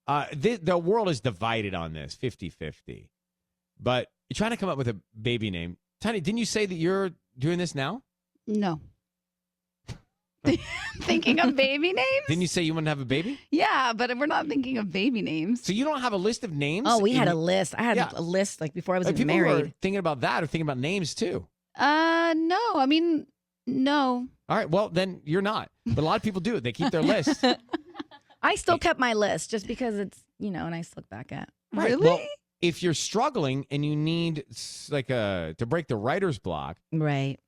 The world is divided on this, 50-50. But you're trying to come up with a baby name. Tiny, didn't you say that you're doing this now? No. Thinking of baby names? Didn't you say you want to have a baby? Yeah, but we're not thinking of baby names. So you don't have a list of names? Oh, we had a list. I had a list like before I was even people married. were thinking about that or thinking about names too. No. I mean, no. All right, well, then you're not. But a lot of people do. They keep their list. I still kept my list just because it's, nice to look back at. Right. Really? Well, if you're struggling and you need to break the writer's block, right?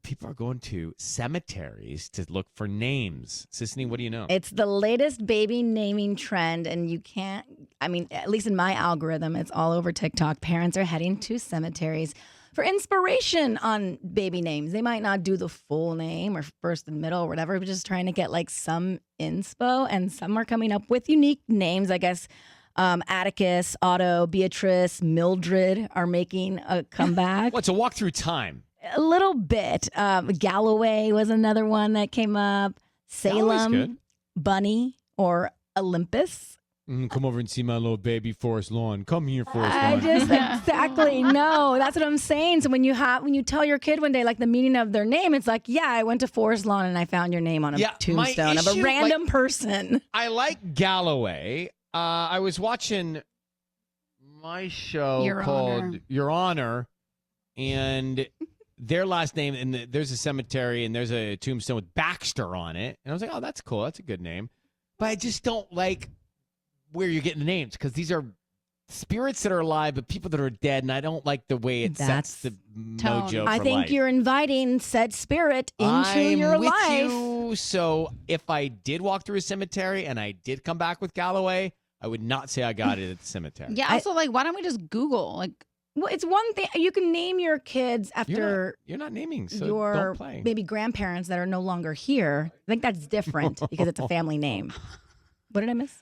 People are going to cemeteries to look for names. Sisney, what do you know? It's the latest baby naming trend, and you can't. I mean, at least in my algorithm, it's all over TikTok. Parents are heading to cemeteries for inspiration on baby names. They might not do the full name or first and middle or whatever, but just trying to get like some inspo. And some are coming up with unique names, I guess. Atticus, Otto, Beatrice, Mildred are making a comeback. What's a walk through time? A little bit. Galloway was another one that came up. Salem, Bunny, or Olympus. Come over and see my little baby Forest Lawn. Come here, Forest Lawn. Exactly. No, that's what I'm saying. So when you tell your kid one day like the meaning of their name, it's like, yeah, I went to Forest Lawn and I found your name on a tombstone of a random person. I like Galloway. I was watching my show called Your Honor, and their last name, and there's a cemetery, and there's a tombstone with Baxter on it. And I was like, oh, that's cool. That's a good name. But I just don't like where you're getting the names, because these are spirits that are alive, but people that are dead, and I don't like the way it sets the mojo for I think life. you're inviting said spirit into your with life. You. So if I did walk through a cemetery and I did come back with Galloway, I would not say I got it at the cemetery. Yeah, also, why don't we just Google? Well, it's one thing. You can name your kids after you're not naming, so your don't play. Maybe grandparents that are no longer here. I think that's different because it's a family name. What did I miss?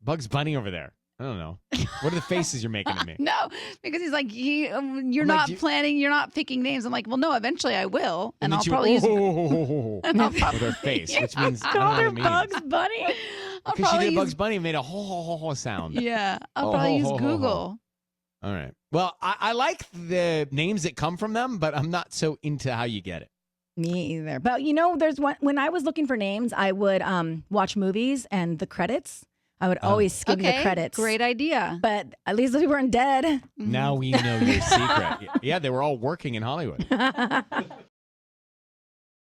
Bugs Bunny over there. I don't know. What are the faces you're making at me? No, because he's like, you're not planning, you're not picking names. I'm like, well, no, eventually I will, and I'll probably use with her face, which means I don't know what it means. Bugs Bunny. Because she did Bugs Bunny and made a ho sound. Yeah, I'll probably use Google. All right. Well, I like the names that come from them, but I'm not so into how you get it. Me either. But there's one. When I was looking for names, I would watch movies and the credits. I would always skim the credits. Great idea. But at least we weren't dead. Now we know your secret. Yeah, they were all working in Hollywood.